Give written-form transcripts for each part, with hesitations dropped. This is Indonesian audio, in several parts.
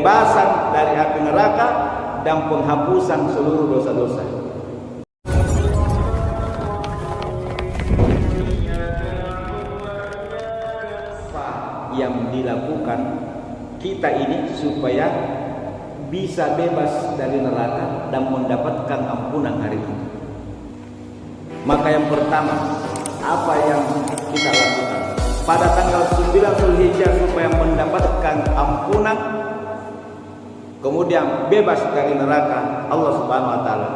pembebasan dari api neraka dan penghapusan seluruh dosa-dosa. Yang dilakukan kita ini supaya bisa bebas dari neraka dan mendapatkan ampunan hari ini. Maka yang pertama, apa yang kita lakukan pada tanggal 9 Zulhijjah supaya mendapatkan ampunan, kemudian bebas dari neraka Allah Subhanahu wa taala?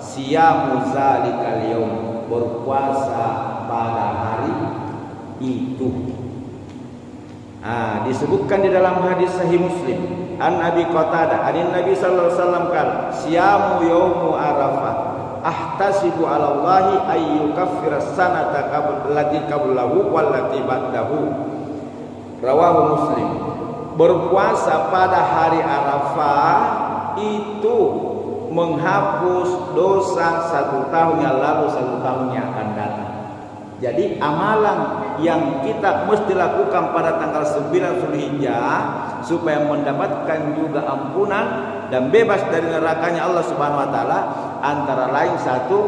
Siyamu zalikal yaum, berpuasa pada hari itu. Disebutkan di dalam hadis Sahih Muslim an Abi Qatadah an Nabi sallallahu alaihi wasallam qala siyamu yaumu arafah ahtasibu 'ala Allahi ay yukaffira sanata allati qablahu wallati ba'dahu. Rawahu Muslim. Berpuasa pada hari Arafah itu menghapus dosa 1 tahun yang lalu, 1 tahun yang akan datang. Jadi amalan yang kita mesti lakukan pada tanggal 9 Zulhijjah supaya mendapatkan juga ampunan dan bebas dari nerakanya Allah Subhanahu wa taala, antara lain satu,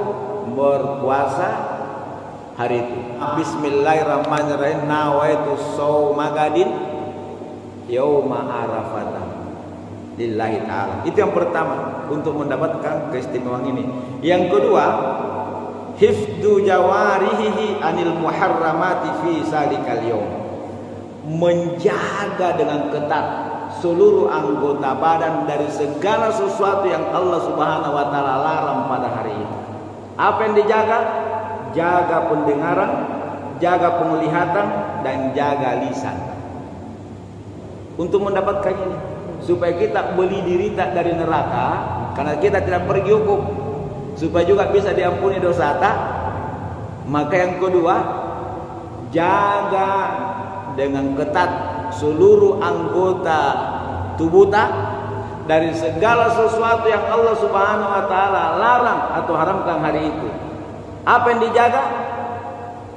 berpuasa hari itu. Bismillahirrahmanirrahim. Nawaitu shauma gadin yauma arafah lillahi taala. Itu yang pertama untuk mendapatkan keistimewaan ini. Yang kedua, hifdu jawarihi anil muharramati fi salikal yaum, menjaga dengan ketat seluruh anggota badan dari segala sesuatu yang Allah Subhanahu wa taala larang pada hari itu. Apa yang dijaga? Jaga pendengaran, jaga penglihatan, dan jaga lisan. Untuk mendapatkan ini, supaya kita beli diri tak dari neraka, karena kita tidak pergi hukum, supaya juga bisa diampuni dosa tak. Maka yang kedua, jaga dengan ketat seluruh anggota tubuh tak dari segala sesuatu yang Allah Subhanahu wa taala larang atau haramkan hari itu. Apa yang dijaga?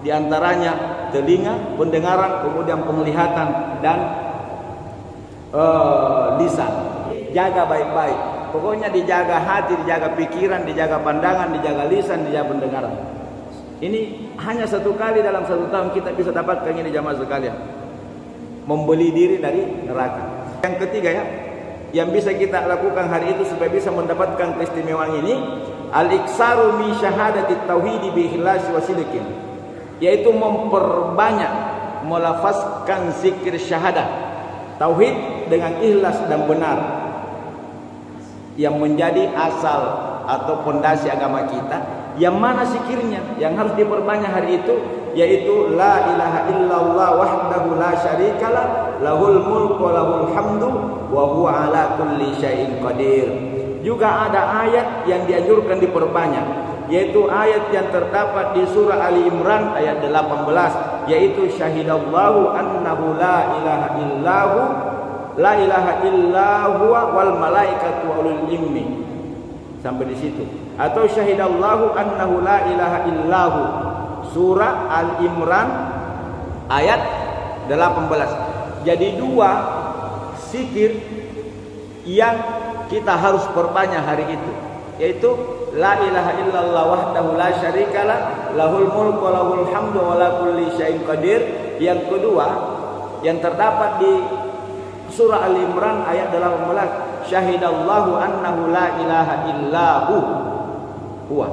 Di antaranya telinga, pendengaran, kemudian penglihatan, dan lisan. Jaga baik-baik. Pokoknya dijaga hati, dijaga pikiran, dijaga pandangan, dijaga lisan, dijaga pendengaran. Ini hanya 1 kali dalam 1 tahun kita bisa dapatkan ini jamaah sekalian. Membeli diri dari neraka. Yang ketiga ya, yang bisa kita lakukan hari itu supaya bisa mendapatkan keistimewaan ini, al-iksaru min syahadati tauhid bi ikhlasi wa sidqin, yaitu memperbanyak melafazkan zikir syahadat tauhid dengan ikhlas dan benar, yang menjadi asal atau pondasi agama kita. Yang mana zikirnya yang harus diperbanyak hari itu, yaitu la ilaha illallah wahdahu la syarikalah lahul mulku wa lahul hamdu wa huwa ala kulli syai'in qadir. Juga ada ayat yang dianjurkan diperbanyak, yaitu ayat yang terdapat di surah Ali Imran ayat 18, yaitu syahidallahu annahu la ilaha illahu la ilaha illahu wal malaikatu wa ulul ilmi, sampai di situ. Atau syahidallahu annahu la ilaha illahu, surah Al Imran ayat 18. Jadi 2 zikir yang kita harus perbanyak hari itu, yaitu la ilaha illallah wahdahu la syarikalah lahul mulku wa lahul hamdu wa la kulli syai'in qadir. Yang kedua yang terdapat di surah Al Imran ayat 18, syahidallahu annahu la ilaha illahu huwa,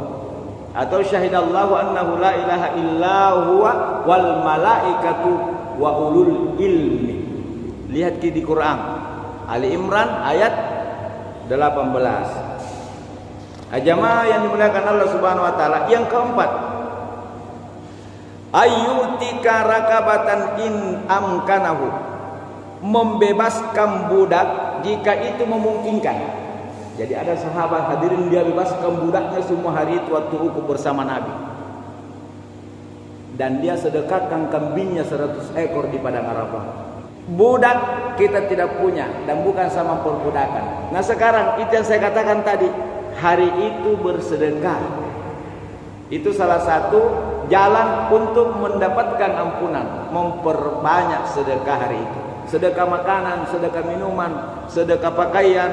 atau syahidallahu annahu la ilaha illahu wal malaikatu wa ulul ilmi. Lihat di Quran Ali Imran ayat 18. Jamaah yang dimuliakan Allah Subhanahu wa taala. Yang keempat, ayyutika rakabatan in amkanahu, membebaskan budak jika itu memungkinkan. Jadi ada sahabat hadirin, dia bebaskan budaknya semua hari itu waktu ukuf bersama Nabi, dan dia sedekahkan kambingnya 100 ekor di padang Arafah. Budak kita tidak punya dan bukan sama perbudakan. Nah sekarang itu yang saya katakan tadi, hari itu bersedekah. Itu salah satu jalan untuk mendapatkan ampunan, memperbanyak sedekah hari itu. sedekah makanan, sedekah minuman, sedekah pakaian,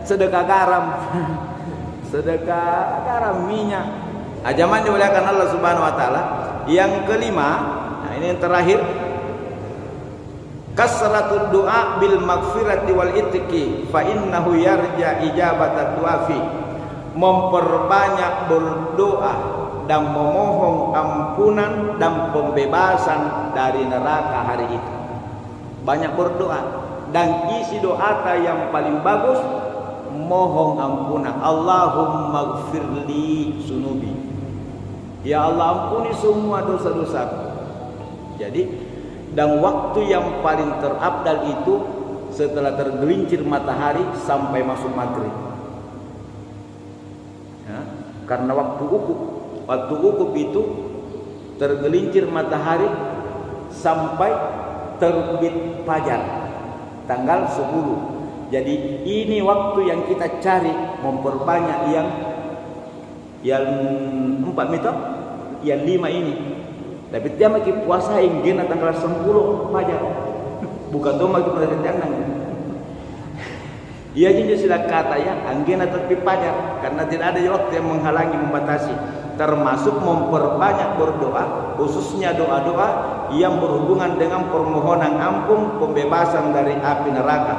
sedekah garam, sedekah garam, minyak. Jamaah dimuliakan Allah Subhanahu wa taala. Yang kelima, nah ini yang terakhir, kasratul du'a bil maghfirati wal itqi fa innahu yarja ijabatat du'afi. Memperbanyak berdoa dan memohon ampunan dan pembebasan dari neraka hari itu. Banyak berdoa dan isi doa yang paling bagus mohon ampunan. Allahumma gfirli sunubi, ya Allah ampuni semua dosa-dosaku. Jadi dan waktu yang paling terabdal itu setelah tergelincir matahari sampai masuk maghrib ya, karena waktu ukuf itu tergelincir matahari sampai terbit fajar tanggal 10. Jadi ini waktu yang kita cari, memperbanyak yang 4 meter, yang 5 ini. Tapi dia makin puasa inggena tanggal 10 fajar. Bukan tuh makin pada jangan. Ia juga sila kata ya, anggena tepi fajar karena tidak ada waktu yang menghalangi, membatasi. Termasuk memperbanyak berdoa, khususnya doa-doa yang berhubungan dengan permohonan ampun, pembebasan dari api neraka,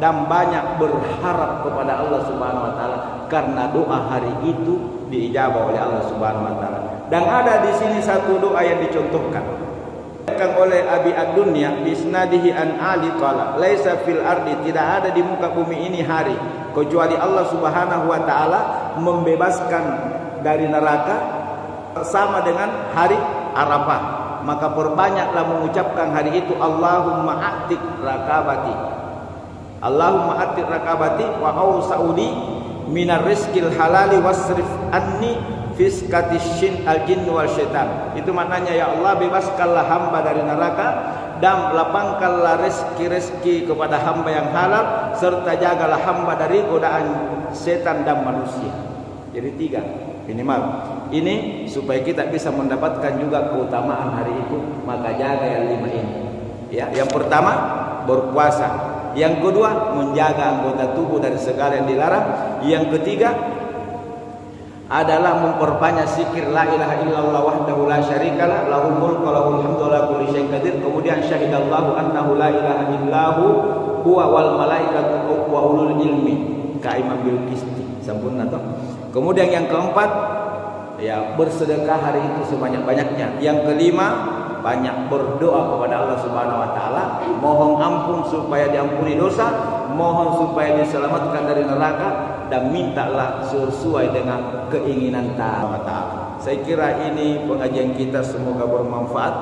dan banyak berharap kepada Allah Subhanahu wa taala karena doa hari itu diijabah oleh Allah Subhanahu wa taala. Dan ada di sini satu doa yang dicontohkan oleh Abi Ad-Dunya bisnadihi an Ali qala laisa fil ardi, tidak ada di muka bumi ini hari kecuali Allah Subhanahu wa taala membebaskan dari neraka sama dengan hari Arafah. Maka perbanyaklah mengucapkan hari itu Allahumma a'tiq raqabati, Allahumma a'tiq raqabati wa awsa'uli minar rizqil halali wasrif anni fiskatishin al-jinn wal syaitan. Itu maknanya, ya Allah bebaskanlah hamba dari neraka dan lapangkanlah rezeki-rezeki kepada hamba yang halal, serta jagalah hamba dari godaan setan dan manusia. Jadi 3 minimal. Ini supaya kita bisa mendapatkan juga keutamaan hari itu, maka jaga yang 5 ini. Ya, yang pertama berpuasa, yang kedua menjaga anggota tubuh dari segala yang dilarang, yang ketiga adalah memperbanyak zikir la ilaha illallah wahdahu la syarikalah lahul mulku wa lahul hamdu ala kulli syai'in qadir. Kemudian syahidallahu annahu la ilaha illahu huwa wal malaikatu wa ulul ilmi qaiman bil qisti. Sampun atau. Kemudian yang keempat ya bersedekah hari itu sebanyak-banyaknya. Yang kelima banyak berdoa kepada Allah Subhanahu wa taala, mohon ampun supaya diampuni dosa, mohon supaya diselamatkan dari neraka, dan mintalah sesuai dengan keinginan Allah Ta'ala. Saya kira ini pengajian kita, semoga bermanfaat.